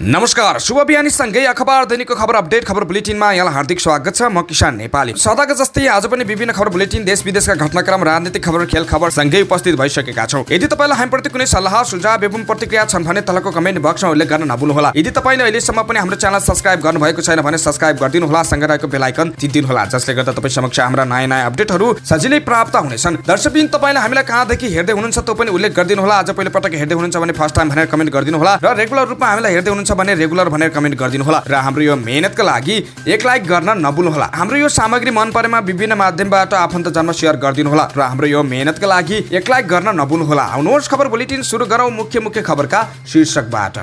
नमस्कार, शुभ बिहानी सँगै अखबार दैनिकको खबर अपडेट खबर बुलेटिनमा यहाँलाई हार्दिक स्वागत छ। म किसान नेपाली। सदाको जस्तै आज पनि विभिन्न खबर बुलेटिन देश विदेशका घटनाक्रम, राजनीतिक खबर, खेल खबर सँगै उपस्थित भइसकेका छौं। यदि तपाईलाई हामीप्रति कुनै सल्लाह सुझाव एवं प्रतिक्रिया छन् भने तलको कमेन्ट बक्समा उल्लेख गर्न नभुल्नुहोला। यदि तपाईले अहिलेसम्म पनि हाम्रो च्यानल सब्स्क्राइब गर्नुभएको छैन भने सब्स्क्राइब गरिदिनु होला, सँगै रहेको बेल आइकन थिचिदिनु होला, जसले गर्दा तपाई समक्ष हाम्रा नयाँ अपडेटहरू सजिलै प्राप्त हुनेछन्। दर्शकबिन तपाईले हामीलाई कहाँदेखि हेर्दै हुनुहुन्छ त्यो पनि उल्लेख गरिदिनु होला। आज पहिलो पटक हेर्दै हुनुहुन्छ भने फर्स्ट टाइम भनेर कमेन्ट गरिदिनु होला र रेगुलर रूपमा हामीलाई हेर्दै हुनुहुन्छ भने रेगुलर भनेर कमेन्ट गरिदिनु होला र हाम्रो यो मेहनतका लागि एक लाइक गर्न नभुल्नु होला। हाम्रो यो सामग्री मन परेमा विभिन्न माध्यमबाट आफन्तजनमा शेयर गरिदिनु होला र हाम्रो यो मेहनतका लागि एक लाइक गर्न नभुल्नु होला। आउनुहोस् खबर बुलेटिन सुरु गरौँ मुख्य खबरका शीर्षकबाट।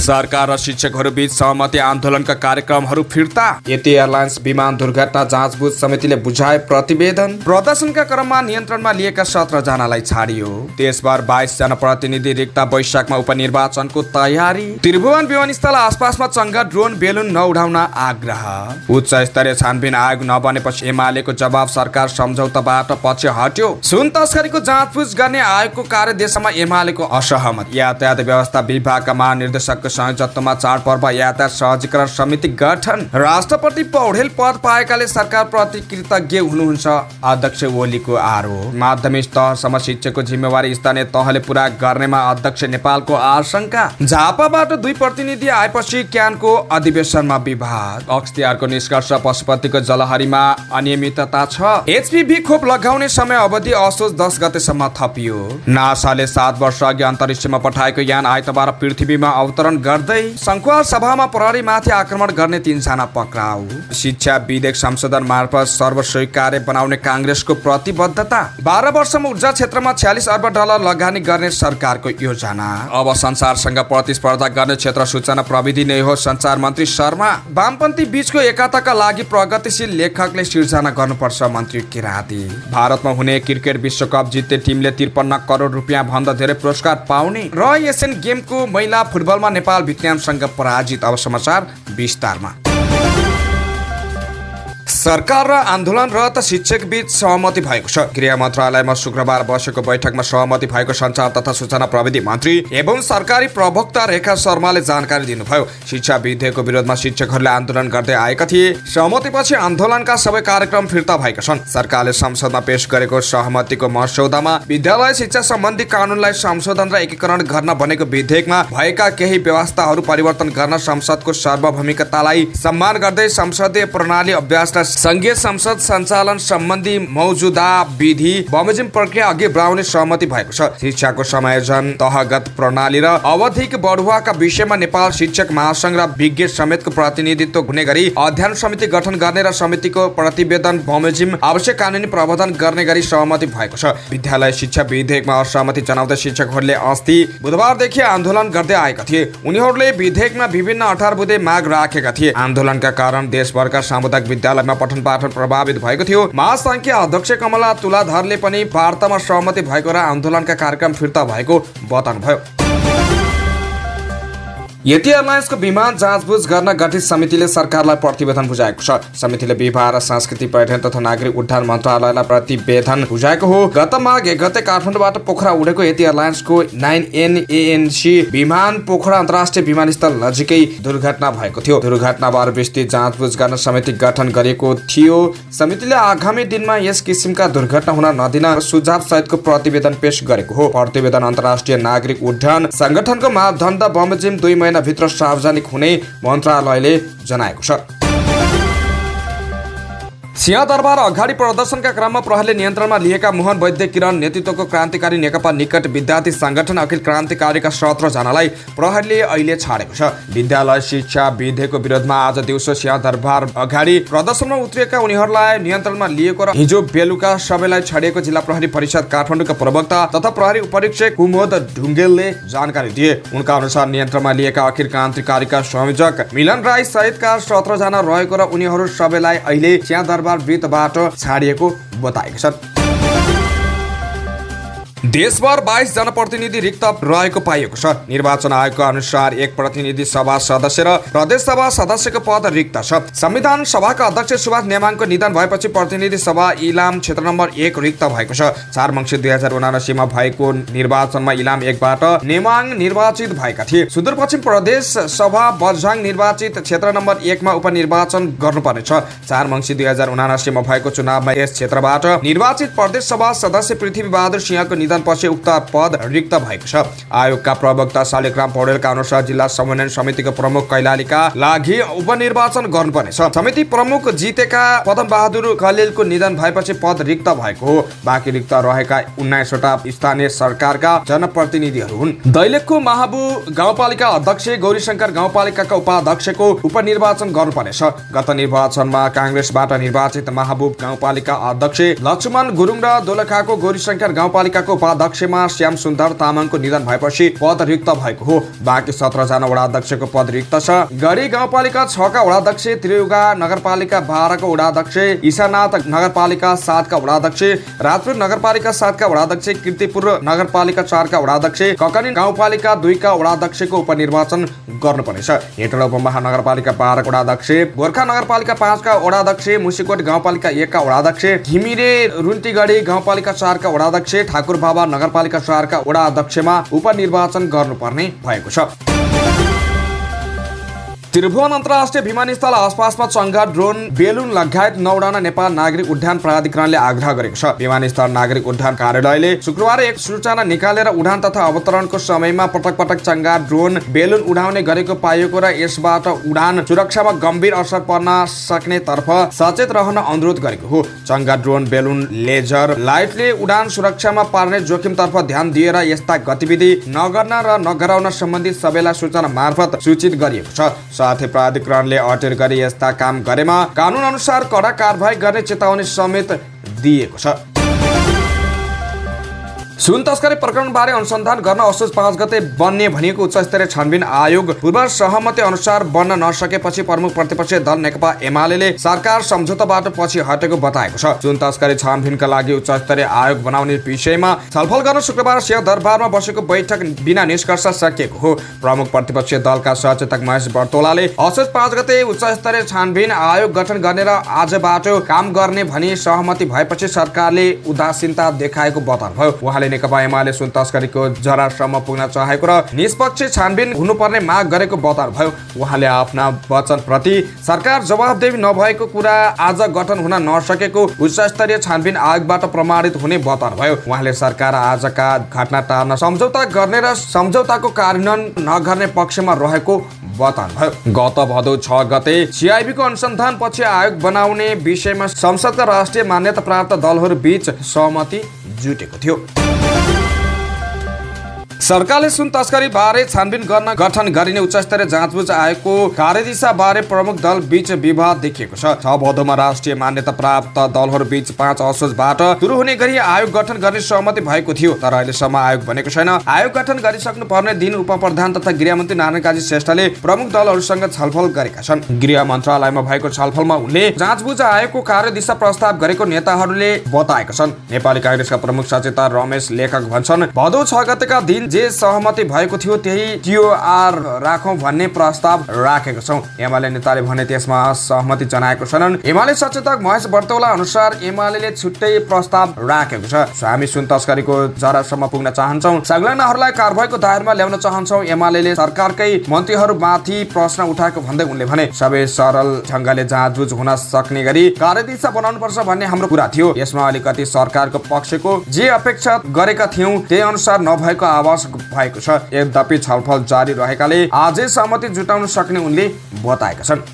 सरकार र शिक्षकहरू बीच सहमति आन्दोलनका कार्यक्रमहरू फिर्ता। यति एयरलाइन्स विमान दुर्घटना जाँचबुझ समितिले बुझाए प्रतिवेदन। प्रदर्शनका क्रममा नियन्त्रणमा लिएका 17 जनालाई छाडियो। देशभर 22 जना प्रतिनिधि रिक्त। वैशाखमा उपनिर्वाचनको तयारी। त्रिभुवन विमानस्थल आसपासमा चङ्गा ड्रोन बेलुन नउडाउन आग्रह। उच्च स्तरीय छानबिन आयोग नबनेपछि एमालेको जवाब, सरकार सम्झौताबाट पछि हट्यो। सुन तस्करीको जाँचबुझ गर्ने आयोगको कार्यदेशमा एमालेको असहमत। यातायात व्यवस्था विभागका महानिर्देशकको संयोजकत्वमा चाडपर्व यातायात सहजीकरण समिति गठन। राष्ट्रपति पौडेल पद पाएकाले सरकार प्रति कृतज्ञ हुनुहुन्छ, अध्यक्ष ओलीको आरोप। माध्यमिक तहसम्म शिक्षकको जिम्मेवारी स्थानीय तहले पूरा गर्नेमा अध्यक्ष नेपालको आशंका। झापाबाट 2 प्रतिनिधि आएपछि क्यानको अधिवेशनमा विवाद। अख्तियारको निष्कर्ष, पशुपतिको जलहरीमा अनियमितता छ। एचपीभी खोप लगाउने समय अवधि असोज 10 गतेसम्म थपियो। नासाले 7 वर्ष अघि अन्तरिक्षमा पठाएको यान आइतबार पृथ्वीमा अवतरण गर्दै। संखुवाल सभामा प्रहरीमाथि आक्रमण गर्ने 3 जना पक्राउ। शिक्षा विधेयक संशोधन मार्फत सर्वस्वीकार्य बनाउने कांग्रेसको प्रतिबद्धता। 12 वर्षमा ऊर्जा क्षेत्रमा $46 अर्ब लगानी गर्ने सरकारको योजना। अब संसारसँग प्रतिस्पर्धा गर्ने क्षेत्र सूचना प्रविधि नै हो, संचार मन्त्री शर्मा। वामपन्थी बीचको एकताका लागि प्रगतिशील लेखकले सिर्जना गर्नुपर्छ, मन्त्री किराती। भारतमा हुने क्रिकेट विश्वकप जित्ने टिमले 53 करोड रुपियाँ भन्दा धेरै पुरस्कार पाउने र एसियन गेमको महिला फुटबलमा नेपाल भियतनामसँग पराजित। अब समाचार विस्तारमा। सरकार र आन्दोलनरत शिक्षक बीच सहमति भएको छ। गृह मन्त्रालयमा शुक्रबार बसेको बैठकमा सहमति भएको सञ्चार तथा सूचना प्रविधि मन्त्री एवं सरकारी प्रवक्ता रेखा शर्माले जानकारी दिनुभयो। शिक्षा विधेयकको विरोधमा शिक्षकहरूले आन्दोलन गर्दै आएका थिए। सहमतिपछि आन्दोलनका सबै कार्यक्रम फिर्ता भएका छन्। सरकारले संसदमा पेश गरेको सहमतिको मस्यौदामा विद्यालय शिक्षा सम्बन्धी कानूनलाई संशोधन र एकीकरण गर्न बनेको विधेयकमा भएका केही व्यवस्थाहरू परिवर्तन गर्न संसदको सार्वभौमिकतालाई सम्मान गर्दै संसदीय प्रणाली अभ्यास संघीय संसद सञ्चालन सम्बन्धी मौजुदा विधि बमोजिम प्रक्रिया अघि बढाउने सहमति भएको छ। शिक्षाको समायोजन, तहगत प्रणाली र अवधिक बढुवाका विषयमा नेपाल शिक्षक महासंघ र विज्ञ समेतको प्रतिनिधित्व हुने गरी अध्ययन समिति गठन गर्ने र समितिको प्रतिवेदन बमोजिम आवश्यक कानुनी प्रावधान गर्ने गरी सहमति भएको छ। विद्यालय शिक्षा विधेयकमा असहमति जनाउँदै शिक्षकहरूले अस्ति बुधबारदेखि आन्दोलन गर्दै आएका थिए। उनीहरूले विधेयकमा विभिन्न 18 बुँदे माग राखेका थिए। आन्दोलनका कारण देशभरका सामुदायिक विद्यालयमा पठन पाठन प्रभावित भएको थियो। महासंघीय अध्यक्ष कमला तुलाधरले पनि वार्तामा सहमति भएको र आन्दोलनका कार्यक्रम फिर्ता भएको बताउनुभयो। यति एयरलाइन्सको विमान जाँचबुझ गर्न गठित समितिले सरकारलाई प्रतिवेदन बुझाएको छ। समितिले विवाह र संस्कृति, पर्यटन तथा नागरिक उड्डयन मन्त्रालयलाई प्रतिवेदन बुझाएको हो। गत माघ 1 गते काठमाडौँबाट पोखरा उडेको यति एयरलाइन्सको 9NANC विमान पोखरा अन्तर्राष्ट्रिय विमानस्थल नजिकै दुर्घटना भएको थियो। दुर्घटनाबारे विस्तृत जाँचबुझ गर्न समिति गठन गरिएको थियो। समितिले आगामी दिनमा यस किसिमका दुर्घटना हुन नदिन सुझाव सहितको प्रतिवेदन पेश गरेको हो। प्रतिवेदन अन्तर्राष्ट्रिय नागरिक उड्डयन संगठनको मापदण्ड बमोजिम 2 महिनाभित्र सार्वजनिक हुने मन्त्रालयले जनाएको छ। सिंहदरबार अगाडि प्रदर्शनका क्रममा प्रहरीले नियन्त्रणमा लिएका मोहन वैद्य किरण नेतृत्वको क्रान्तिकारी नेकपा निकट विद्यार्थी संगठन अखिल क्रान्तिकारीका 17 जनालाई प्रहरीले अहिले छाडेको छ। विद्यालय शिक्षा विधेयकको विरोधमा आज दिउँसो सिंहदरबार अगाडि प्रदर्शनमा उत्रिएका उनीहरूलाई नियन्त्रणमा लिएको र हिजो बेलुका सबैलाई छाडिएको जिल्ला प्रहरी परिषद काठमाडौँका प्रवक्ता तथा प्रहरी उपरीक्षक कुमोद ढुङ्गेलले जानकारी दिए। उनका अनुसार नियन्त्रणमा लिएका अखिल क्रान्तिकारीका संयोजक मिलन राई सहितका 17 जना रहेको र उनीहरू सबैलाई अहिले सिंहदरबार वृत्तबाट छाडिएको बताएका छन्। देशभर 22 जनप्रतिनिधि रिक्त रहेको पाइएको छ। निर्वाचन आयोगको अनुसार एक प्रतिनिधि सभा सदस्य र प्रदेश सभा सदस्यको पद रिक्त छ। संविधान सभाका अध्यक्ष सुभाष नेमाङको निधन भएपछि प्रतिनिधि सभा इलाम क्षेत्र नम्बर 1 रिक्त भएको छ। 4 मङ्सिर 2079 मा भएको निर्वाचनमा इलाम 1 बाट नेमाङ निर्वाचित भएका थिए। सुदूरपश्चिम प्रदेश सभा बझाङ निर्वाचित क्षेत्र नम्बर 1 मा उपनिर्वाचन गर्नुपर्नेछ। 4 मङ्सिर 2079 मा भएको चुनावमा यस क्षेत्रबाट निर्वाचित प्रदेश सभा सदस्य पृथ्वी बहादुर सिंहको निधनपछि उक्त पद रिक्त भएको छ। आयोगका प्रवक्ता शालिग्राम पौडेलका अनुसार जिल्ला समन्वय समितिको प्रमुख कैलालीका लागि उपनिर्वाचन गर्नुपर्नेछ। समिति प्रमुख जितेका पदम बहादुर खलिलको निधन भएपछि पद रिक्त भएको हो। बाँकी रिक्त रहेका 19 वटा स्थानीय सरकारका जनप्रतिनिधिहरू हुन्। दैलेखको महाबु गाउँपालिका अध्यक्ष, गौरीशंकर गाउँपालिकाका उपाध्यक्षको उपनिर्वाचन गर्नुपर्नेछ। गत निर्वाचनमा कांग्रेसबाट निर्वाचित महाबुब गाउँपालिका अध्यक्ष लक्ष्मण गुरुङ र दोलखाको गौरीशंकर गाउँपालिकाको उपाध्यक्षमा श्याम सुन्दर तामाङको निधन भएपछि पद रिक्त भएको हो। बाँकी 17 जना वडाध्यक्षको पद रिक्त छ। गढी गाउँपालिका 6 का वडाध्यक्ष, त्रियुगा नगरपालिका 12 को वडाध्यक्ष, ईशानाथ नगरपालिका 7 का वडाध्यक्ष, राजपुर नगरपालिका 7 का वडाध्यक्ष, कीर्तिपुर नगरपालिका 4 का वडाध्यक्ष, ककनी गाउँपालिका 2 का वडाध्यक्षको उपनिर्वाचन गर्नुपर्नेछ। हेटौडा उपमहानगरपालिका 12 का वडाध्यक्ष, गोर्खा नगरपालिका 5 का वडाध्यक्ष, मुसिकोट गाउँपालिका 1 का वडाध्यक्ष, घिमिरे रुन्टीगढी गाउँपालिका 4 का वडाध्यक्ष, ठाकुर बाबा नगरपालिका 4 का वडाध्यक्षमा उपनिर्वाचन गर्नुपर्ने भएको छ। त्रिभुवन अन्तर्राष्ट्रिय विमानस्थल आसपासमा चङ्गा, ड्रोन, बेलुन लगायत नौडाना नेपाल नागरिक उड्डयन प्राधिकरणले आग्रह गरेको छ। विमानस्थल नागरिक उड्डयन कार्यालयले शुक्रबार एक सूचना निकालेर उडान तथा अवतरणको समयमा पटक पटक चङ्गा, ड्रोन, बेलुन उडाउने गरेको पाइएको र यसबाट उडान सुरक्षामा गम्भीर असर पर्न सक्ने तर्फ सचेत रहन अनुरोध गरेको हो। चङ्गा, ड्रोन, बेलुन, लेजर लाइटले उडान सुरक्षामा पार्ने जोखिमतर्फ ध्यान दिएर यस्ता गतिविधि नगर्न र नगराउन सम्बन्धित सबैलाई सूचना मार्फत सूचित गरिएको छ। साथै प्राधिकरणले अटेर गरी यस्ता काम गरेमा कानुन अनुसार कडा कारबाही गर्ने चेतावनी समेत दिएको छ। सुन तस्करी प्रकरणबारे अनुसन्धान गर्न असोज 5 गते बन्ने भनिएको उच्चस्तरीय छानबिन आयोग पूर्व सहमति अनुसार बन्न नसकेपछि प्रमुख प्रतिपक्षी दल नेकपा एमाले सरकार सम्झौताबाट पछि हटेको बताएको छ। सुन तस्करी छानबिनका लागि उच्चस्तरीय आयोग बनाउने विषयमा छलफल गर्न शुक्रबार सिंहदरबारमा बसेको बैठक बिना निष्कर्ष सकिएको हो। प्रमुख प्रतिपक्षी दलका सचेतक महेश बर्तोलाले असोज 5 गते उच्चस्तरीय छानबिन आयोग गठन गर्ने र आजबाट काम गर्ने भनी सहमति भएपछि सरकारले उदासीनता देखाएको बताउनुभयो। उहाँले नेकपा एमाले सुन तस्करीको जरासम्म पुग्न चाहेको र निष्पक्ष छानबिन हुनुपर्ने माग गरेको बताउनुभयो। उहाँले आफ्ना वचनप्रति सरकार जवाफदेही नभएको कुरा आज गठन हुन नसकेको उच्चस्तरीय छानबिन आयोगबाट प्रमाणित हुने बताउनुभयो। उहाँले सरकार आजका घटना टार्न सम्झौता गर्ने र सम्झौताको कार्यान्वयन नगर्ने पक्षमा रहेको बताउनुभयो। गत भदौ 6 गते सिआइबीको अनुसन्धान पछि आयोग बनाउने विषयमा संसदका राष्ट्रिय मान्यता प्राप्त दलहरू बीच सहमति जुटेको थियो। सरकारले सुन तस्करी बारे छानबिन गर्न गठन गरिने उच्चस्तरीय जाँचबुझ आयोगको कार्यदिशा बारे प्रमुख दल बीच विवाद देखिएको छ। 6 भदौमा राष्ट्रिय मान्यता प्राप्त दलहरू बीच 5 असोजबाट सुरु हुने गरी आयोग गठन गर्ने सहमति भएको थियो, तर अहिलेसम्म आयोग बनेको छैन। आयोग गठन गरिसक्नु पर्ने दिन उपप्रधान तथा गृहमन्त्री नारायण काजी श्रेष्ठले प्रमुख दलहरूसँग छलफल गरेका छन्। गृह मन्त्रालयमा भएको छलफलमा उनले जाँचबुझ आयोगको कार्यदिशा प्रस्ताव गरेको नेताहरूले बताएका छन्। नेपाली कांग्रेसका प्रमुख सचेतक रमेश लेखक भन्छन्, भदौ 6 गतेका दिन जे सहमति भएको थियो त्यही टिओआर राखौं भन्ने प्रस्ताव राखेको छौं। एमाले नेताले भने त्यसमा सहमति जनाएको छैनन्। एमाले सचेतक महेश बर्तौला अनुसार एमाले छुट्टै प्रस्ताव राखेको छ। हामी सुन तस्करीको जरासम्म पुग्न चाहन्छौं, संलग्नहरूलाई कारबाहीको दायरामा ल्याउन चाहन्छौं। एमाले सरकारकै मन्त्रीहरूमाथि प्रश्न उठाएको भन्दै उनले भने सबै सरल ढंगले जाँचबुझ हुन सक्ने गरी कार्यदिशा बनाउनुपर्छ भन्ने हाम्रो कुरा थियो। यसमा अलिकति सरकारको पक्षको जे अपेक्षा गरेका थियौं त्यही अनुसार नभएको आवाज भएको छ। यद्यपि छलफल जारी रहेकाले आजै सहमति जुटाउन सक्ने उनले बताएका छन्।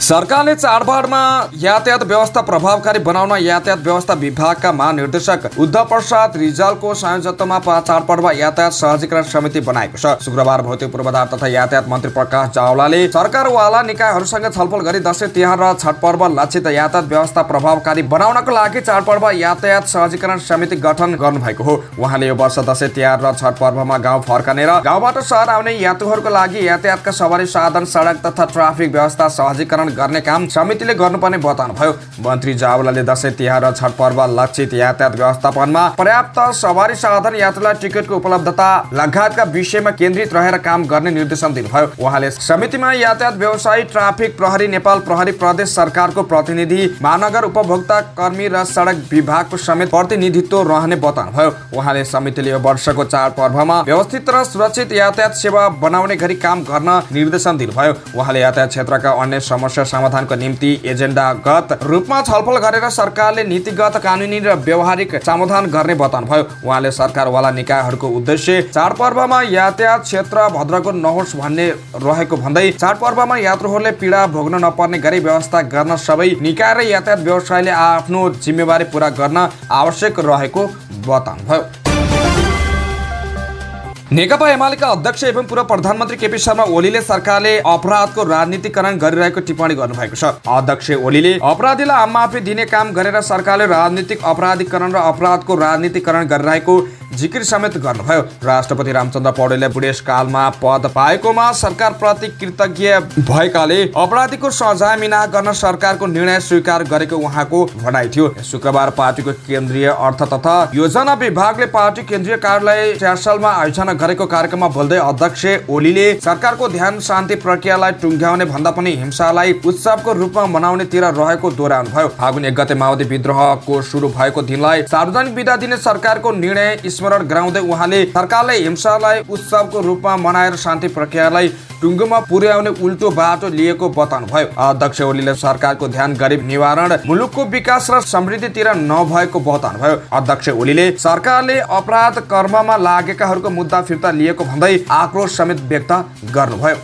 सरकारले चाडबाडमा यातायात व्यवस्था प्रभावकारी बनाउन यातायात व्यवस्था विभागका महानिर्देशक उद्धव प्रसाद रिजालको संयोजकत्वमा चाडपर्व यातायात सहजीकरण समिति बनाएको छ। शुक्रबार भौतिक पूर्वाधार तथा यातायात मन्त्री प्रकाश जावलाले सरकारवाला निकायहरूसँग छलफल गरी दशैं तिहार र छठ पर्व लक्षित यातायात व्यवस्था प्रभावकारी बनाउनको लागि चाडपर्व यातायात सहजीकरण समिति गठन गर्नुभएको हो। उहाँले यो वर्ष दशैं तिहार र छठ पर्वमा गाउँ फर्कने र गाउँबाट सहर आउने यात्रुहरूको लागि यातायातका सवारी साधन, सडक तथा ट्राफिक व्यवस्था सहजीकरण गर्ने काम समितिले गर्नुपर्ने बताउनुभयो। मन्त्री जावलाले दशैं तिहार र छठ पर्व लक्षित यातायात व्यवस्थापनमा पर्याप्त सवारी साधन यात्रुलाई टिकटको उपलब्धता लगायतका विषयमा केन्द्रित रहेर काम गर्ने निर्देशन दिनुभयो। उहाँले समितिमा यातायात व्यवसायी, ट्राफिक प्रहरी, नेपाल प्रहरी, प्रदेश सरकारको प्रतिनिधि, महानगर उपभोक्ता कर्मी र सडक विभागको समेत प्रतिनिधित्व रहने बताउनुभयो। उहाँले समितिले यो वर्षको चाडपर्वमा व्यवस्थित र सुरक्षित यातायात सेवा बनाउने गरी काम गर्न निर्देशन दिनुभयो। उहाँले यातायात क्षेत्रका अन्य समस्या समाधानको निम्ति एजेन्डागत रूपमा छलफल गरेर सरकारले नीतिगत, कानुनी र व्यवहारिक समाधान गर्ने बताउनुभयो। उहाँले सरकारवाला निकायहरूको उद्देश्य चाडपर्वमा यातायात क्षेत्र भद्रको नहोस् भन्ने रहेको भन्दै चाडपर्वमा यात्रुहरूले पीडा भोग्न नपर्ने गरी व्यवस्था गर्न सबै निकाय र यातायात व्यवसायले आफ्नो जिम्मेवारी पूरा गर्न आवश्यक रहेको बताउनुभयो। नेकपा एमालेका अध्यक्ष एवं पूर्व प्रधानमन्त्री केपी शर्मा ओलीले सरकारले अपराधको राजनीतिकरण गरिरहेको टिप्पणी गर्नुभएको छ। अध्यक्ष ओलीले अपराधीलाई माफी दिने काम गरेर सरकारले राजनीतिक अपराधीकरण र अपराधको राजनीतिकरण गरिरहेको जिकिर समेत गर्नुभयो। राष्ट्रपति रामचन्द्र पौडेलले बुढेसकालमा पद पाएकोमा सरकारप्रति कृतज्ञ भएकाले अपराधीको सजाय मिना गर्न सरकारको निर्णय स्वीकार गरेको उहाँको भनाइ थियो। शुक्रबार पार्टीको केन्द्रीय अर्थ तथा योजना विभागले पार्टी केन्द्रीय कार्यालय स्यासलमा आयोजना गरेको कार्यक्रममा बोल्दै अध्यक्ष ओलीले सरकारको ध्यान शान्ति प्रक्रियालाई टुङ्ग्याउने भन्दा पनि हिंसालाई उत्सवको रूपमा मनाउनेतिर रहेको दोहोऱ्याउनुभयो। फागुन 1 गते माओवादी विद्रोहको सुरु भएको दिनलाई सार्वजनिक बिदा दिने सरकारको निर्णय स्मरण गराउँदै उहाँले सरकारले हिंसालाई उत्सवको रूपमा मनाएर शान्ति प्रक्रियालाई टुङ्गोमा पुर्याउने उल्टो बाटो लिएको बताउनुभयो। अध्यक्ष ओलीले सरकारको ध्यान गरिब निवारण, मुलुकको विकास र समृद्धितिर नभएको बताउनुभयो। अध्यक्ष ओलीले सरकारले अपराध कर्ममा लागेकाहरूको मुद्दा फिर्ता लिएको भन्दै आक्रोश समेत व्यक्त गर्नुभयो।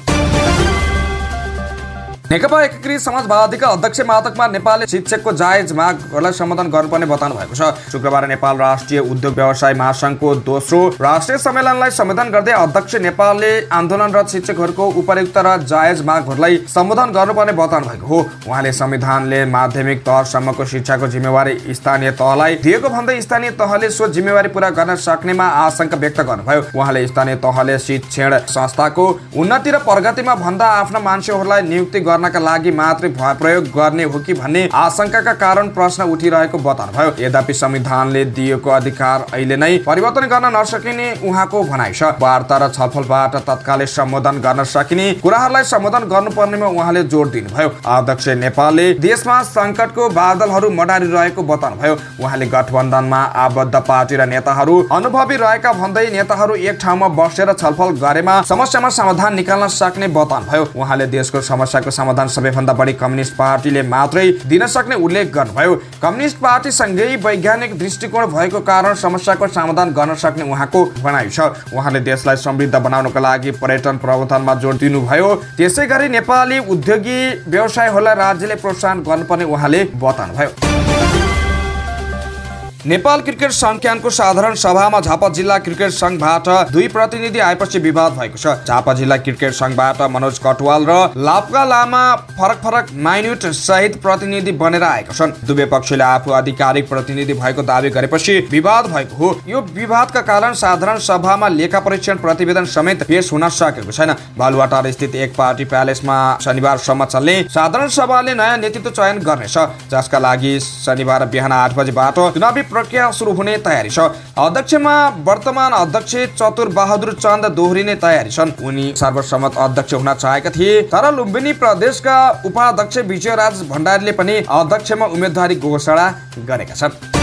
नेकपा एकीकृत समाजवादीका अध्यक्ष मातकमा नेपालले शिक्षकको जायज मागहरूलाई सम्बोधन गर्नुपर्ने बताउनु भएको छ। शुक्रबार नेपाल राष्ट्रिय उद्योग व्यवसाय महासंघको दोस्रो राष्ट्रिय सम्मेलनलाई सम्बोधन गर्दै अध्यक्ष नेपालले आन्दोलनरत शिक्षकहरूको उपयुक्त र जायज मागहरूलाई सम्बोधन गर्नुपर्ने बताउनु भएको हो। उहाँले संविधानले माध्यमिक तहसम्मको शिक्षाको जिम्मेवारी स्थानीय तहलाई दिएको भन्दै स्थानीय तहले सो जिम्मेवारी पूरा गर्न सक्नेमा आशंका व्यक्त गर्नुभयो। उहाँले स्थानीय तहले शिक्षण संस्थाको उन्नति र प्रगतिमा भन्दा आफ्ना मान्छेहरूलाई नियुक्ति गर्नका लागि मात्रै प्रयोग गर्ने हो कि भन्ने आशंकाका कारण प्रश्न उठिरहेको बताउनुभयो। यद्यपि संविधानले दिएको अधिकार अहिले नै परिवर्तन गर्न नसकिने उहाँको भनाइ छ। वार्ता र छलफलबाट तत्कालै सम्बोधन गर्न सकिने कुराहरूलाई सम्बोधन गर्नुपर्नेमा उहाँले जोड दिनुभयो। अध्यक्ष नेपालले देशमा संकटको बादलहरू मडारिरहेको बताउनुभयो। उहाँले गठबन्धनमा आबद्ध पार्टी र नेताहरू अनुभवी रहेका भन्दै नेताहरू एक ठाउँमा बसेर छलफल गरेमा समस्यामा समाधान निकाल्न सक्ने बताउनुभयो। उहाँले देशको समस्याको समाधान सबैभन्दा बढी कम्युनिस्ट पार्टीले मात्रै दिन सक्ने उल्लेख गर्नुभयो। कम्युनिस्ट पार्टी सँगै वैज्ञानिक दृष्टिकोण भएको कारण समस्याको समाधान गर्न सक्ने उहाँको भनाइ छ। उहाँले देशलाई समृद्ध बनाउनको लागि पर्यटन प्रवर्धनमा जोड दिनुभयो। त्यसैगरी नेपाली उद्योगी व्यवसायहरूलाई राज्यले प्रोत्साहन गर्नुपर्ने उहाँले बताउनुभयो। नेपाल क्रिकेट संघको साधारण सभामा झापा जिल्ला क्रिकेट संघबाट 2 प्रतिनिधि आएपछि विवाद भएको छ। झापा जिल्ला क्रिकेट संघबाट मनोज कटवाल र लापका लामा फरक माइन्युट सहित प्रतिनिधि बनेर आएका छन्। दुवै पक्षले आफू आधिकारिक प्रतिनिधि भएको दावी गरेपछि विवाद भएको हो। यो विवादका कारण साधारण सभामा लेखा परीक्षण प्रतिवेदन समेत पेश हुन सकेको छैन। बालुवाटार स्थित एक पार्टी प्यालेसमा शनिबारसम्म चल्ने साधारण सभाले नयाँ नेतृत्व चयन गर्नेछ, जसका लागि शनिबार बिहान 8 बजेबाट चुनावी प्रक्रिया सुरु हुने तयारी छ। अध्यक्षमा वर्तमान अध्यक्ष चतुर बहादुर चन्द दोहोरिने तयारी छन्। उनी सर्वसम्मत अध्यक्ष हुन चाहेका थिए, तर लुम्बिनी प्रदेशका उपाध्यक्ष विजयराज भण्डारीले पनि अध्यक्षमा उम्मेदवारी घोषणा गरेका छन्।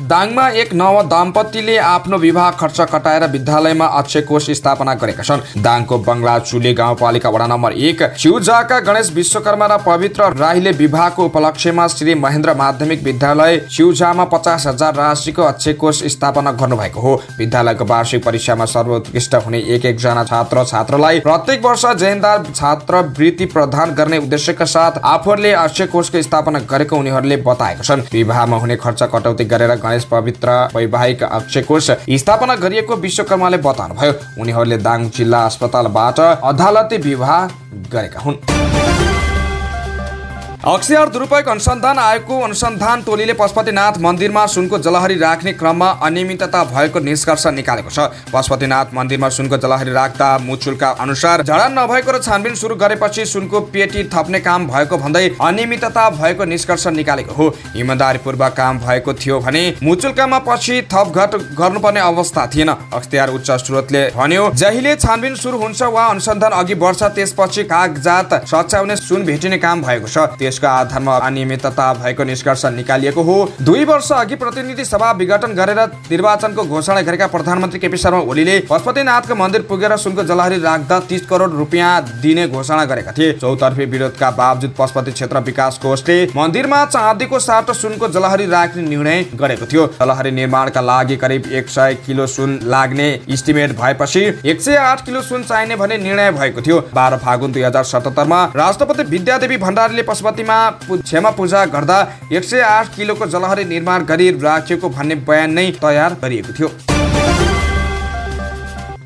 दाङमा एक नव दम्पतिले आफ्नो विवाह खर्च कटाएर विद्यालयमा अक्षय कोष स्थापना गरेका छन्। दाङको बङ्गला चुले गाउँपालिका वडा नम्बर 1 छिउजाका गणेश विश्वकर्मा र पवित्र राईले विवाहको उपलक्ष्यमा श्री महेन्द्र माध्यमिक विद्यालय छिउजामा 50,000 राशिको अक्षय कोष स्थापना गर्नुभएको हो। विद्यालयको वार्षिक परीक्षामा सर्वोत्कृष्ट हुने एक जना छात्र छात्रालाई प्रत्येक वर्ष जैनदार छात्रवृत्ति प्रदान गर्ने उद्देश्यका साथ आफूहरूले अक्षय कोषको स्थापना गरेको उनीहरूले बताएका छन्। विवाहमा हुने खर्च कटौती गरेर पवित्र वैवाहिक अक्षय कोष स्थापना गरिएको विश्वकर्माले बताउनुभयो। उनीहरूले दाङ जिल्ला अस्पतालबाट अदालती विवाह गरेका हुन्। अक्सियार दुरुपयोग अनुसन्धान आयोगको अनुसन्धान टोलीले पशुपतिनाथ मन्दिरमा सुनको जलहरी राख्ने क्रममा अनियमितता भएको निष्कर्ष निकालेको छ। पशुपतिनाथ मन्दिरमा सुनको जलहरी राख्दा मुचुलका अनुसार जडान नभएको र छानबिन सुरु गरेपछि सुनको पेटी थप्ने काम भएको भन्दै अनियमितता भएको निष्कर्ष निकालेको हो। इमानदारीपूर्वक काम भएको थियो भने मुचुल्कामा पछि थपघट गर्नुपर्ने अवस्था थिएन। अख्तियार उच्च स्रोतले भन्यो, जहिले छानबिन सुरु हुन्छ वा अनुसन्धान अघि बढ्छ त्यसपछि कागजात सच्याउने सुन भेटिने काम भएको छ। त्यसको आधारमा अनियमितता भएको निष्कर्ष निकालिएको हो। 2 वर्ष अघि प्रतिनिधि सभा विघटन गरेर निर्वाचनको घोषणा गरेका प्रधानमन्त्री केपी शर्मा ओलीले पशुपतिनाथको मन्दिर पुगेर सुनको जलहरी राख्दा 30 करोड रुपियाँ दिने घोषणा गरेका थिए। चौतर्फी विरोधका बावजुद पशुपति क्षेत्र विकास कोषले मन्दिरमा चाँदीको साटो सुनको जलहरी राख्ने निर्णय गरेको थियो। जलहरी निर्माणका लागि करिब 100 किलो सुन लाग्ने इस्टिमेट भएपछि 108 किलो सुन चाहिने भन्ने निर्णय भएको थियो। 12 फागुन 2077 मा राष्ट्रपति विद्यादेवी भण्डारीले पशुपतिमा क्षमा पूजा गर्दा 108 किलोको जलहरी निर्माण गरी राखिएको भन्ने बयान नै तयार गरिएको थियो।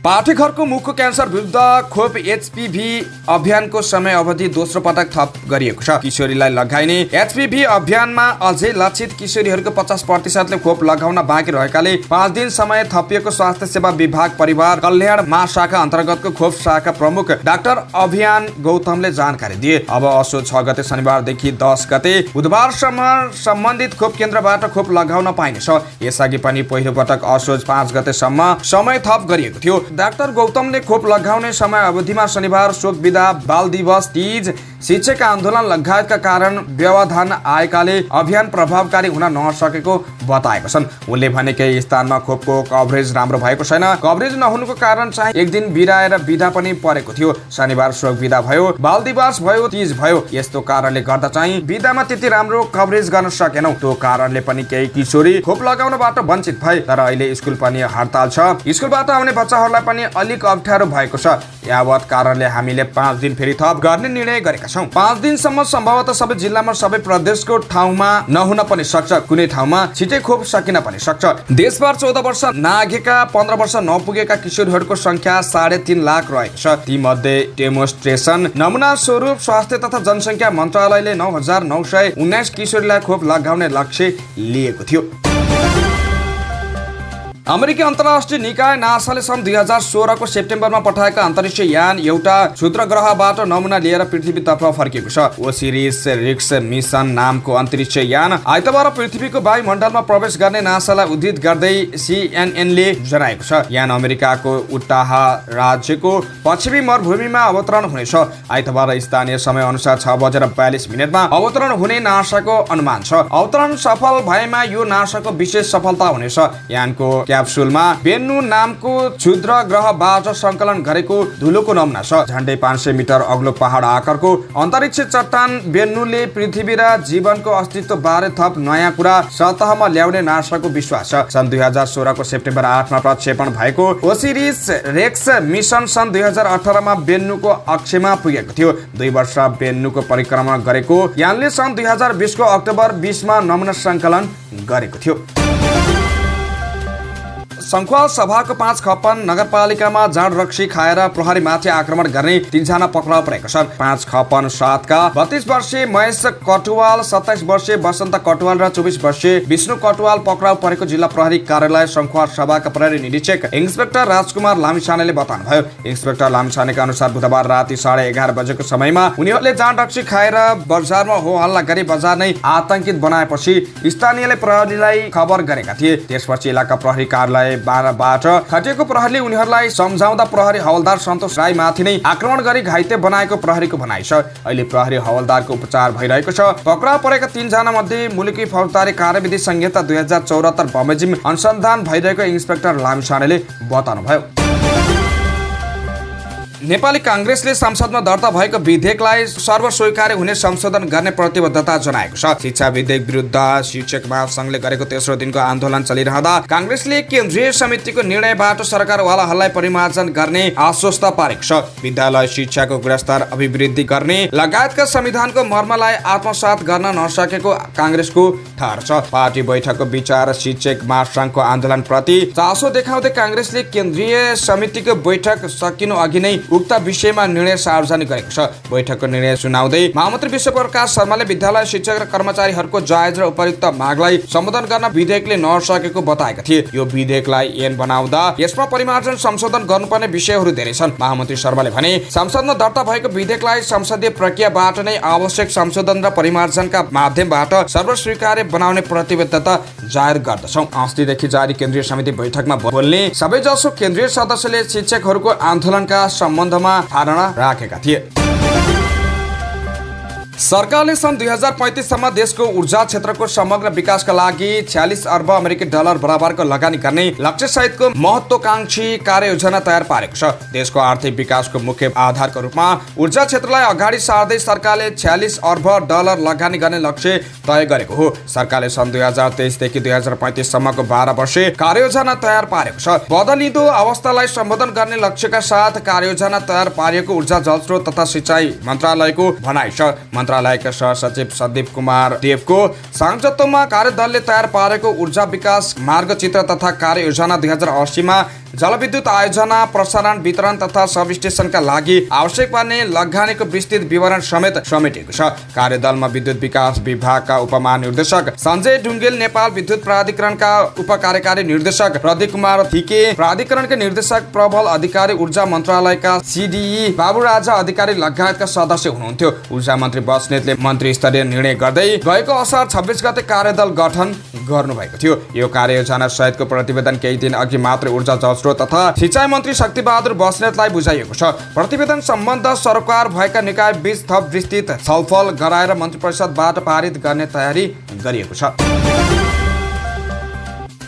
पाठेघरको मुखको क्यान्सर विरुद्ध खोप HPV अभियानको समय अवधि दोस्रो पटक थप गरिएको छ। किशोरीलाई लगाइने HPV अभियानमा अझै लक्षित किशोरीहरूको 50% ले खोप लगाउन बाँकी रहेकाले 5 दिन समय थपिएको स्वास्थ्य सेवा विभाग परिवार कल्याण महाशाखा अन्तर्गतको खोप शाखा प्रमुख डाक्टर अभियान गौतमले जानकारी दिए। अब असोज 6 गते शनिबारदेखि 10 गते बुधबारसम्म सम्बन्धित खोप केन्द्रबाट खोप लगाउन पाइनेछ। यसअघि पनि पहिलो पटक असोज 5 गतेसम्म समय थप गरिएको थियो। डाक्टर गौतमले खोप लगाउने समय अवधिमा शनिबार शोक बिदा, बाल दिवस, तीज, शिक्षक आन्दोलन लगायतका कारण व्यवधान आएकाले अभियान प्रभावकारी हुन नसकेको बताएका छन्। उनले भने केही स्थानमा खोपको कभरेज राम्रो भएको छैन। कभरेज नहुनुको कारण चाहिँ एक दिन बिराएर बिदा पनि परेको थियो। शनिबार शोक बिदा भयो, बाल दिवस भयो, तीज भयो। यस्तो कारणले गर्दा चाहिँ बिदामा त्यति राम्रो कभरेज गर्न सकेनौ। त्यो कारणले पनि केही किशोरी खोप लगाउनबाट वञ्चित भए। तर अहिले स्कुल पनि हडताल छ। स्कुलबाट आउने बच्चाहरूलाई पनि अलिक अप्ठ्यारो भएको छ। यावत कारणले हामीले 5 दिन फेरि थप गर्ने निर्णय गरेका छौं। 5 दिनसम्म सम्भवतः सबै जिल्लामा सबै प्रदेशको ठाउँमा नहुन पनि सक्छ। कुनै ठाउँमा छिटै खोप सकिन पनि सक्छ। देशभर 14 वर्ष नागेका 15 वर्ष नपुगेका किशोरहरूको संख्या 3.5 लाख रहेको छ। ती मध्ये डेमोन्स्ट्रेसन नमुना स्वरूप स्वास्थ्य तथा जनसंख्या मन्त्रालयले 9,919 किशोरीलाई खोप लगाउने लक्ष्य लिएको थियो। अमेरिकी अन्तर्राष्ट्रिय निकाय नासाले सन् 2016 को सेप्टेम्बरमा पठाएका अन्तरिक्ष यान एउटा क्षुद्र ग्रहबाट नमुना लिएर पृथ्वीतर्फ फर्किएको छ। ओसिरिस रिक्स मिसन नामको अन्तरिक्ष यान आइतबार पृथ्वीको वायुमण्डलमा प्रवेश गर्ने नासालाई उद्धृत गर्दै CNN ले जनाएको छ। यान अमेरिकाको उटाह राज्यको पश्चिमी मरुभूमिमा अवतरण हुनेछ। आइतबार स्थानीय समय अनुसार 6:42 मा अवतरण हुने नासाको अनुमान छ। अवतरण सफल भएमा यो नासाको विशेष सफलता हुनेछ। यानको क्याप्सुलमा बेन्नु नामको क्षुद्र ग्रहबाट संकलन गरेको धुलोको नमुना छ। झन्डै 500 मिटर अग्लो पहाड आकारको अन्तरिक्ष चट्टान बेन्नुले पृथ्वी र जीवनको अस्तित्व बारे थप नयाँ कुरा सतहमा ल्याउने नासाको विश्वास छ। सन् 2016 को सेप्टेम्बर 8 मा प्रक्षेपण भएको ओसिरिस रेक्स मिसन सन् 2018 मा बेन्नुको अक्षमा पुगेको थियो। 2 वर्ष बेन्नुको परिक्रमा गरेको यानले सन् 2020 को अक्टोबर 20 मा नमुना संकलन गरेको थियो। सङ्खुवाल सभाको 5 खपन नगरपालिकामा जाँड रक्सी खाएर प्रहरीमाथि आक्रमण गर्ने 3 जना पक्राउ परेका छन्। 5 खपन 7 का 32 वर्षीय महेश कटुवाल, 27 वर्षीय बसन्त कटुवाल र 24 वर्षीय विष्णु कटुवाल पक्राउ परेको जिल्ला प्रहरी कार्यालय सङ्खुवाल सभाका प्रहरी निरीक्षक इन्स्पेक्टर राजकुमार लामिछानेले बताउनुभयो। इन्स्पेक्टर लामिछानेका अनुसार बुधबार राति 11:30 बजेको समयमा उनीहरूले जाँड रक्सी खाएर बजारमा हो हल्ला गरी बजार नै आतंकित बनाएपछि स्थानीयले प्रहरीलाई खबर गरेका थिए। त्यसपछि इलाका प्रहरी कार्यालय 12बाट खटिएको प्रहरीले उनीहरूलाई सम्झाउँदा प्रहरी हवलदार सन्तोष राई माथि नै आक्रमण गरी घाइते बनाएको प्रहरीको भनाइ छ। अहिले प्रहरी हवलदारको उपचार भइरहेको छ। पक्राउ परेका 3 जना मध्ये मुलुकी फौजदारी कार्यविधि संहिता 2074 बमोजिम अनुसन्धान भइरहेको इन्स्पेक्टर लामिछानेले बताउनुभयो। नेपाली कांग्रेसले संसदमा दर्ता भएको विधेयकलाई सर्वस्वीकार्य हुने संशोधन गर्ने प्रतिबद्धता जनाएको छ। शिक्षा विधेयक विरुद्ध शिक्षक महासंघले गरेको तेस्रो दिनको आन्दोलन चलिरहँदा कांग्रेसले केन्द्रीय समितिको निर्णयबाट सरकारवालाहरूलाई परिमार्जन गर्ने आश्वस्त पारेको छ। विद्यालय शिक्षाको गुणस्तर अभिवृद्धि गर्ने लगायतका संविधानको मर्मलाई आत्मसात गर्न नसकेको कांग्रेसको ठहर छ। पार्टी बैठकको विचार शिक्षक महासंघको आन्दोलन प्रति चासो देखाउँदै कांग्रेसले केन्द्रीय समितिको बैठक सकिनु अघि नै उक्त विषयमा निर्णय सार्वजनिक गरेको छ। बैठकको निर्णय सुनाउँदै महामन्त्री विश्वप्रकाश शर्माले विद्यालय शिक्षक र कर्मचारीहरूको जायज र उपयुक्त मागलाई सम्बोधन गर्न विधेयकले नसकेको बताएका थिए। यो विधेयकलाई ऐन बनाउँदा यसमा परिमार्जन संशोधन गर्नुपर्ने विषयहरू धेरै छन्। महामन्त्री शर्माले भने संसदमा दर्ता भएको विधेयकलाई संसदीय प्रक्रियाबाट नै आवश्यक संशोधन र परिमार्जनका माध्यमबाट सर्वस्वीकार्य बनाउने प्रतिबद्धता जाहेर गर्दछौँ। अस्तिदेखि जारी केन्द्रीय समिति बैठकमा बोल्ने सबैजसो केन्द्रीय सदस्यले शिक्षकहरूको आन्दोलनका सम्बन्धमा धारणा राखेका थिए। सरकारले सन् 2035 सम्म देशको ऊर्जा क्षेत्रको समग्र विकासका लागि 46 अर्ब अमेरिकी डलर बराबरको लगानी गर्ने लक्ष्य सहितको महत्त्वकांक्षी कार्ययोजना तयार पारेको छ। देशको आर्थिक विकासको मुख्य आधारको रूपमा ऊर्जा क्षेत्रलाई अगाडि सार्दै सरकारले 46 अर्ब डलर लगानी गर्ने लक्ष्य तय गरेको हो। सरकारले सन् 2023 देखि 2035 सम्मको 12 वर्षे कार्ययोजना तयार पारेको छ। बदलिँदो अवस्थालाई सम्बोधन गर्ने लक्ष्यका साथ कार्ययोजना तयार पारिएको ऊर्जा जलस्रोत तथा सिँचाइ मन्त्रालयको भनाइ छ। मन्त्रालयका सहसचिव सन्दीप कुमार देवको संयोजकत्वमा कार्यदलले तयार पारेको ऊर्जा विकास मार्गचित्र तथा कार्ययोजना 2080 मा जलविद्युत आयोजना प्रसारण वितरण तथा सब स्टेशनका लागि आवश्यक पर्ने लगानीको विस्तृत विवरण समेत समेटिएको छ। कार्यदलमा विद्युत विकास विभागका उपमहानिर्देशक सञ्जय ढुङ्गेल, नेपाल विद्युत प्राधिकरणका उपकार्यकारी निर्देशक प्रदीप कुमार थिके, प्राधिकरणका निर्देशक प्रबल अधिकारी, ऊर्जा मन्त्रालयका सिडिई बाबुराजा अधिकारी लगायतका सदस्य हुनुहुन्थ्यो। ऊर्जा मन्त्री बस्नेतले मन्त्री स्तरीय निर्णय गर्दै गएको असार 26 गते कार्यदल गठन गर्नुभएको थियो। यो कार्ययोजना सहितको प्रतिवेदन केही दिन अघि मात्र ऊर्जा जलस्रोत तथा सिँचाइ मन्त्री शक्तिबहादुर बस्नेतलाई बुझाइएको छ। प्रतिवेदन सम्बन्ध सरकार भएका निकाय बीच थप विस्तृत छलफल गराएर मन्त्री परिषदबाट पारित गर्ने तयारी गरिएको छ।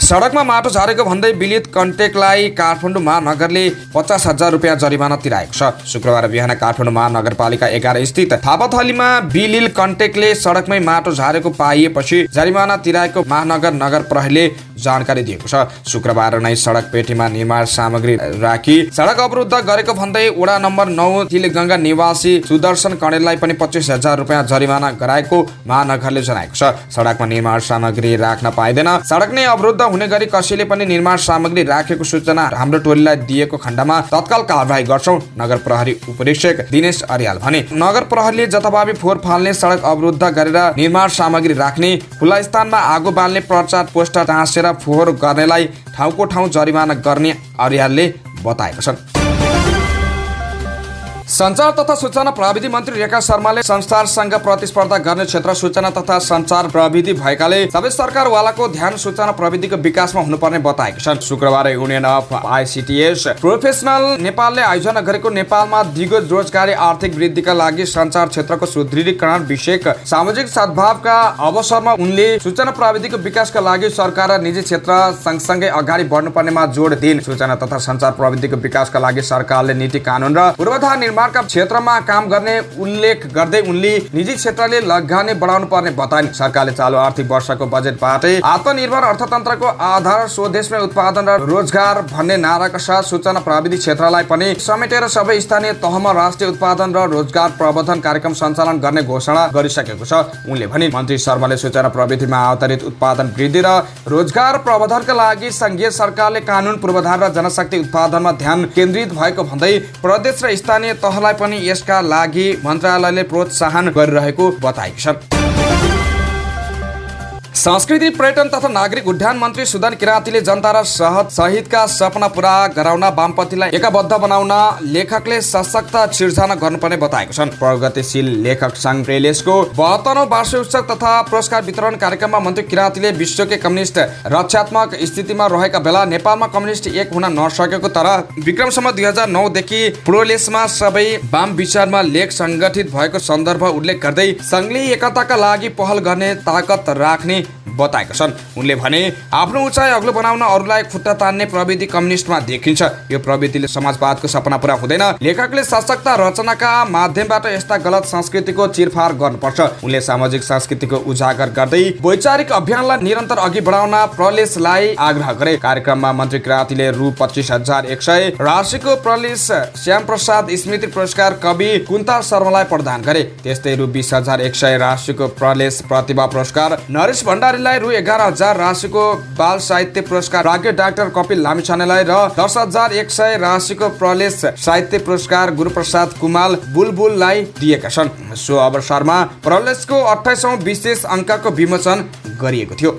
सडकमा माटो झारेको भन्दै बिलित कन्टेकलाई काठमाडौँ महानगरले 50,000 रुपियाँ जरिमाना तिराएको छ। शुक्रबार बिहान काठमाडौँ महानगरपालिका 11 स्थित थापाथलीमा बिलिल कन्टेकले सडकमै माटो झारेको पाइएपछि जरिमाना तिराएको महानगर नगर प्रहरीले जानकारी दिएको छ। शुक्रबार नै सडक पेटीमा निर्माण सामग्री राखी सडक अवरुद्ध गरेको भन्दै वडा नम्बर 9 तिलगङ्गा निवासी सुदर्शन कणेललाई पनि 25,000 रुपियाँ जरिमाना गराएको महानगरले जनाएको छ। सडकमा निर्माण सामग्री राख्न पाइँदैन, सडक नै अवरुद्ध हुने गरी कसैले पनि निर्माण सामग्री राखेको सूचना हाम्रो टोलीलाई दिएको खण्डमा तत्काल कारबाही गर्छौं, नगर प्रहरी उपरीक्षक दिनेश अर्याल भने। नगर प्रहरीले जथाभावी फोहोर फाल्ने, सडक अवरुद्ध गरेर निर्माण सामग्री राख्ने, खुला स्थानमा आगो बाल्ने, प्रचार पोस्टर टाँसेर फोहोर गर्नेलाई ठाउँको ठाउँ जरिमाना गर्ने अर्यालले बताएका छन्। सञ्चार तथा सूचना प्रविधि मन्त्री रेखा शर्माले संस्थाहरूसँग प्रतिस्पर्धा गर्ने क्षेत्र सूचना तथा सञ्चार प्रविधि भएकाले सबै सरकारवालाको ध्यान सूचना प्रविधिको विकासमा हुनुपर्ने बताएका छन्। शुक्रबार युनियन अफ आइसिटिएस प्रोफेसनल नेपालले आयोजना गरेको नेपालमा दिगो रोजगारी आर्थिक वृद्धिका लागि सञ्चार क्षेत्रको सुदृढीकरण विषयक सामाजिक सद्भावका अवसरमा उनले सूचना प्रविधिको विकासका लागि सरकार र निजी क्षेत्र सँगसँगै अगाडि बढ्नुपर्नेमा जोड दिइन्। सूचना तथा सञ्चार प्रविधिको विकासका लागि सरकारले नीति कानुन र पूर्वाधार निर्माणका क्षेत्रमा काम गर्ने उल्लेख गर्दै उनले निजी क्षेत्रले लगानी बढाउनु पर्ने बताइन्। सरकारले चालु आर्थिक वर्षको बजेटबाटै आत्मनिर्भर अर्थतन्त्रको आधार स्वदेशमै उत्पादन र रोजगार भन्ने नाराका साथ सूचना प्रविधि क्षेत्रलाई पनि समेटेर सबै स्थानीय तहमा राष्ट्रिय उत्पादन र रोजगार प्रवर्धन कार्यक्रम सञ्चालन गर्ने घोषणा गरिसकेको छ। उनले भने मन्त्री शर्माले सूचना प्रविधिमा आधारित उत्पादन वृद्धि र रोजगार प्रवर्धनका लागि संघीय सरकारले कानुन पूर्वाधार र जनशक्ति उत्पादनमा ध्यान केन्द्रित भएको भन्दै प्रदेश र स्थानीय तहलाई पनि यसका लागि मन्त्रालयले प्रोत्साहन गरिरहेको बताएका छन्। संस्कृति पर्यटन तथा नागरिक उड्डयन मन्त्री सुदन किराँतीले जनता र सहितका सपना पूरा गराउन वामपन्थीलाई एकबद्ध बनाउन लेखकले सशक्त सिर्जना गर्नुपर्ने बताएको छन्। प्रगतिशील लेखक सङ्घ प्रेलेसको 72औं वार्षिक उत्सव तथा पुरस्कार वितरण कार्यक्रममा मन्त्री किराँतीले विश्वकै कम्युनिस्ट रक्षात्मक स्थितिमा रहेका बेला नेपालमा कम्युनिस्ट एक हुन नसकेको तर विक्रमसम्म 2009 देखि प्रोलेसमा सबै वाम विचारमा लेख सङ्गठित भएको सन्दर्भ उल्लेख गर्दै सङ्घले एकताका लागि पहल गर्ने ताकत राख्ने बताएका छन्। उनले भने आफ्नो उचाइ अग्लो बनाउन अरूलाई खुट्टा तान्ने प्रविधि कम्युनिस्टमा देखिन्छ। यो प्रविधिले समाजवादको सपना पूरा हुँदैन। लेखकले सशक्त रचनाका माध्यमबाट यस्ता गलत संस्कृतिको चिरफार गर्नुपर्छ। उनले सामाजिक संस्कृतिको उजागर गर्दै वैचारिक अभियानलाई निरन्तर अघि बढाउन प्रलेसलाई आग्रह गरे। कार्यक्रममा मन्त्री किराँतीले रु 25,100 राशिको प्रलेस श्याम प्रसाद स्मृति पुरस्कार कवि कुन्ता शर्मालाई प्रदान गरे। त्यस्तै रु 20,100 राशिको प्रलेस प्रतिभा पुरस्कार नरेश भण्डारीलाई लामिछानेलाई रु 11,000 राशिको बाल साहित्य पुरस्कार राज्य डाक्टर कपिल लामिछानेलाई र 10,100 राशिको प्रलेश साहित्य पुरस्कार गुरुप्रसाद कुमाल बुलबुललाई दिएका छन्। सो अवसरमा प्रलेशको 28औं विशेष अङ्कको विमोचन गरिएको थियो।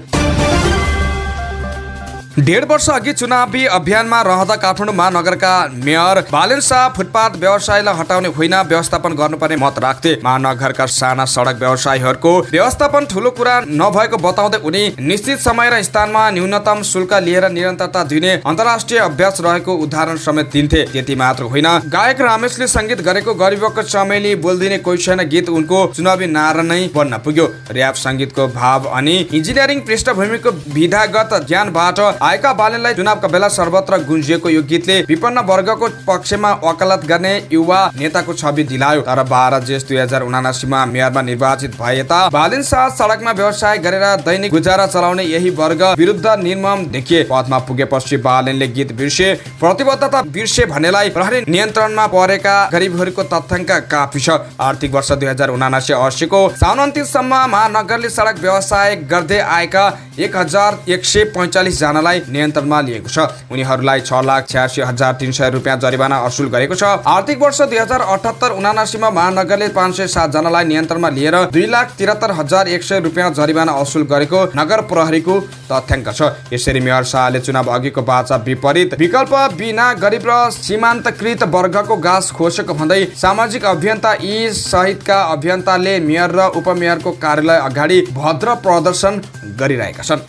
1.5 वर्ष अघि चुनावी अभियानमा रहँदा काठमाडौँ महानगरका मेयर बालेन शाह फुटपाथ व्यवसायलाई हटाउने होइन व्यवस्थापन गर्नुपर्ने मत राख्थे। महानगरका साना सडक व्यवसायीहरूको व्यवस्थापन ठूलो कुरा नभएको बताउँदै उनी निश्चित समय र स्थानमा न्यूनतम शुल्क लिएर निरन्तरता दिने अन्तर्राष्ट्रिय अभ्यास रहेको उदाहरण समेत दिन्थे। त्यति मात्र होइन, गायक रमेशले सङ्गीत गरेको गरिबको चमेली बोल्दिने कोही छैन गीत उनको चुनावी नारा नै बन्न पुग्यो। र्याप सङ्गीतको भाव अनि इन्जिनियरिङ पृष्ठभूमिको विधागत ज्ञानबाट आएका बालेनलाई चुनावका बेला सर्वत्र गुन्जिएको यो गीतले विपन्न वर्गको पक्षमा वकालत गर्ने युवा नेताको छवि दिलायो। तर 12 जेठ 2079 मा मेयरमा निर्वाचित भए यता बालेन शाह सडकमा व्यवसाय गरेर दैनिक गुजारा चलाउने यही वर्ग विरुद्ध निर्मम देखिए। पदमा पुगेपछि बालेनले गीत बिर्से, प्रतिबद्धता बिर्से भन्नेलाई प्रहरी नियन्त्रणमा परेका गरिबहरूको तथ्याङ्क काफी छ। आर्थिक वर्ष 2079-80 को साउन 29 सम्म महानगरले सडक व्यवसाय गर्दै आएका 1145 जनालाई नियन्त्रणमा लिएको छ। उनीहरूलाई 6,86,300 रुपियाँ जरिवाना असुल गरेको छ। आर्थिक वर्ष 2078-79 मा महानगरले 507 जनालाई नियन्त्रणमा लिएर 2,73,100 रुपियाँ जरिवाना असुल गरेको नगर प्रहरीको तथ्याङ्क छ। यसरी मेयर शाहले चुनाव अघिको बाचा विपरीत विकल्प बिना गरिब र सीमान्तकृत वर्गको गाँस खोसेको भन्दै सामाजिक अभियन्ता यी सहितका अभियन्ताले मेयर र उपमेयरको कार्यालय अगाडि भद्र प्रदर्शन गरिरहेका छन्।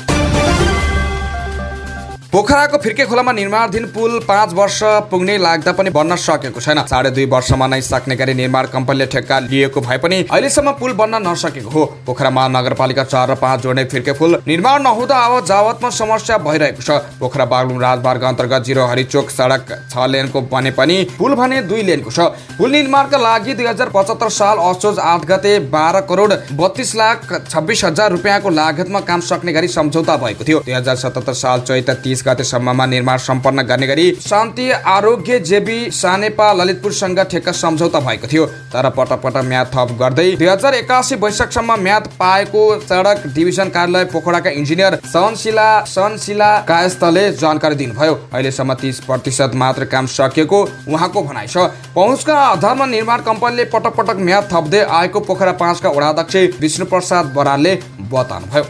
पोखराको फिर्के खोलामा निर्माणाधीन पुल 5 वर्ष पुग्ने लाग्दा पनि बन्न सकेको छैन। 2.5 वर्षमा नै सक्ने गरी निर्माण कम्पनीले ठेक्का लिएको भए पनि अहिलेसम्म पुल बन्न नसकेको हो। पोखरा महानगरपालिका 4 र 5 जोड्ने फिर्के पुल निर्माण नहुँदा आवत जावतमा समस्या भइरहेको छ। पोखरा बागलुङ राजमार्ग अन्तर्गत 0 हरिचोक सडक 6 लेनको बने पनि पुल भने 2 लेनको छ। पुल निर्माणका लागि 2075 साल असोज 8 गते 12,32,26,000 रुपियाँको लागतमा काम सक्ने गरी सम्झौता भएको थियो। 2077 साल चैत 30 गतेसम्ममा निर्माण सम्पन्न गर्ने गरी शान्ति आरोग्य जेबी सानेपा ललितपुरसँग ठेक्का सम्झौता भएको थियो। तर पटक म्याद थप गर्दै 2081 वैशाखसम्म म्याद पाएको सडक डिभिजन कार्यालय पोखराका इन्जिनियर सहनशिला कायस्थले जानकारी दिनुभयो। अहिलेसम्म 30% मात्र काम सकिएको उहाँको भनाइ छ। पहुँचका आधारमा निर्माण कम्पनीले पटक म्याद थप्दै आएको पोखरा 5 का वडाध्यक्ष विष्णुप्रसाद बरालले बताउनुभयो।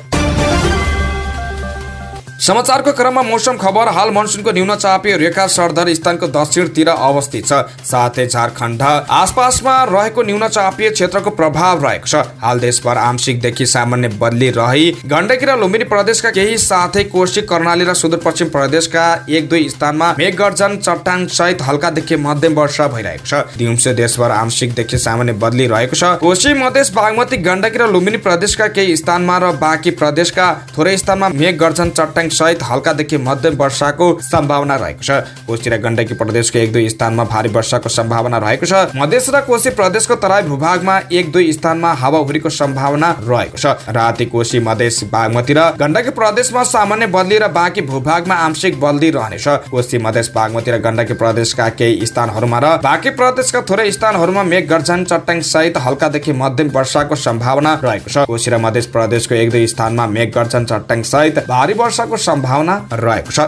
समाचारको क्रममा मौसम खबर। हाल मनसुनको न्यून चापीय रेखा सरदर स्थानको दक्षिणतिर अवस्थित छ। साथै झारखण्ड आसपासमा रहेको न्यून चापीय क्षेत्रको प्रभाव रहेको छ। हाल देशभर आंशिकदेखि सामान्य बदली रही गण्डकी र लुम्बिनी प्रदेशका केही साथै कोशी कर्णाली र सुदूरपश्चिम प्रदेशका 1-2 स्थानमा मेघगर्जन चट्टाङ सहित हल्कादेखि मध्यम वर्षा भइरहेको छ। दिउँसो देशभर आंशिकदेखि सामान्य बदली रहेको छ। कोशी मधेस बागमती गण्डकी र लुम्बिनी प्रदेशका केही स्थानमा र बाँकी प्रदेशका थोरै स्थानमा मेघगर्जन चट्टाङ सहित हल्कादेखि मध्यम वर्षाको सम्भावना रहेको छ। कोशी र गण्डकी प्रदेशको 1-2 स्थानमा भारी वर्षाको सम्भावना रहेको छ। मधेस र कोशी प्रदेशको तराई भूभागमा 1-2 स्थानमा हावाहुरीको सम्भावना रहेको छ। राति कोशी मधेस बागमती र गण्डकी प्रदेशमा सामान्य बदली र बाँकी भूभागमा आंशिक बदली रहनेछ। कोशी मधेस बागमती र गण्डकी प्रदेशका केही स्थानहरूमा र बाँकी प्रदेशका थोरै स्थानहरूमा मेघगर्जन चट्टाङ सहित हल्कादेखि मध्यम वर्षाको सम्भावना रहेको छ। कोशी र मधेस प्रदेशको 1-2 स्थानमा मेघगर्जन चट्टाङ सहित भारी वर्षाको सम्भावना रहेको छ।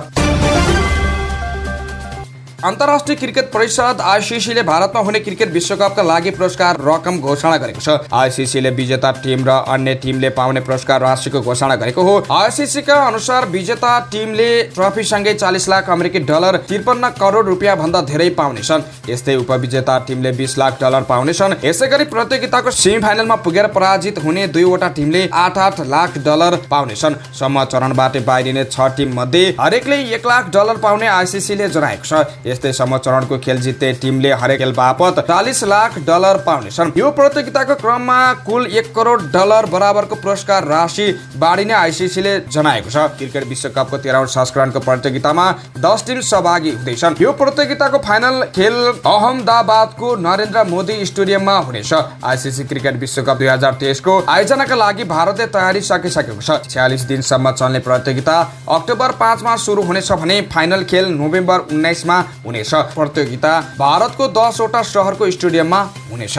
अन्तर्राष्ट्रिय क्रिकेट परिषद आईसीसीले भारतमा हुने क्रिकेट विश्वकपका लागि पुरस्कार रकम घोषणा गरेको छ। आईसीसीले विजेता टिम र अन्य टिमले पाउने पुरस्कार राशिको घोषणा गरेको हो। आईसीसीका अनुसार विजेता टिमले ट्रफीसँगै 40 लाख अमेरिकी डलर 53 करोड रुपियाँ भन्दा धेरै पाउनेछन्। यस्तै उपविजेता टिमले 20 लाख डलर पाउनेछन्। यसैगरी प्रतियोगिताको सेमिफाइनलमा पुगेर पराजित हुने 2वटा टिमले 8-8 लाख डलर पाउनेछन्। समूह चरणबाट बाहिरिने 6 टिम मध्ये हरेकले 1 लाख डलर पाउने आईसीसीले जनाएको छ। यस्तै समूह चरणको खेल जित्ने टिमले हरेक खेल बापत 40 लाख डलर पाउनेछन्। यो प्रतियोगिताको क्रममा कुल 1 करोड डलर बराबरको पुरस्कार राशि बाँडिने आईसीसीले जनाएको छ। क्रिकेट विश्वकपको 13औं संस्करणको प्रतियोगितामा 10 टिम सहभागी हुँदैछन्। यो प्रतियोगिताको फाइनल खेल अहमदाबादको नरेन्द्र मोदी स्टेडियममा हुनेछ। आईसीसी क्रिकेट विश्वकप 2023 को आयोजनाका लागि भारतले तयारी सकिसकेको छ। 46 दिनसम्म चल्ने प्रतियोगिता अक्टोबर 5 मा सुरु हुनेछ भने फाइनल खेल नोभेम्बर 19 मा हुनेछ। प्रतियोगिता भारतको 10 वटा शहरको स्टेडियममा हुनेछ।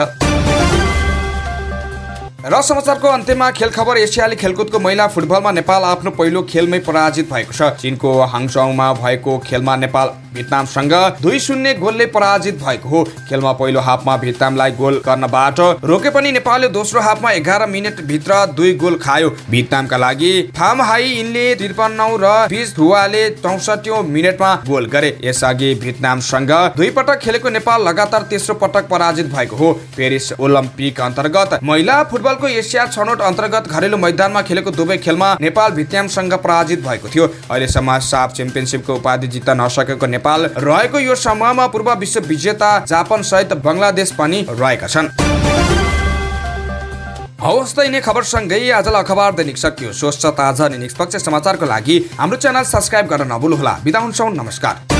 र समाचारको अन्त्यमा खेल खबर। एसियाली खेलकुदको महिला फुटबलमा नेपाल आफ्नो पहिलो खेलमै पराजित भएको छ। चीनको हाङचौङमा भएको खेलमा नेपाल भियतनामसँग 2-0 गोलले पराजित भएको हो। खेलमा पहिलो हाफमा भियतनामलाई गोल गर्नबाट रोके पनि नेपालले दोस्रो हाफमा 11 मिनेट भित्र 2 गोल खायो। भियतनामका लागि फाम हाई इनले 53 र 20 धुवाले 64औं मिनेटमा गोल गरे। यसअघि भियतनामसँग 2 पटक खेलेको नेपाल लगातार तेस्रो पटक पराजित भएको हो। पेरिस ओलम्पिक अन्तर्गत महिला फुटबलको एसिया छनौट अन्तर्गत घरेलु मैदानमा खेलेको दुवै खेलमा नेपाल भियतनामसँग पराजित भएको थियो। अहिलेसम्म साफ च्याम्पियनसिपको उपाधि जित्न नसकेको नेपाल रहेको यो समूहमा पूर्व विश्व विजेता जापान सहित बङ्गलादेश पनि रहेका छन्। हवस् त यिनै खबरसँगै आजलाई अखबार दैनिक सकियो। स्वच्छ ताजा अनि निष्पक्ष समाचारको लागि हाम्रो च्यानल सब्स्क्राइब गर्न नभुल्नुहोला। बिदा हुन्छौँ, नमस्कार।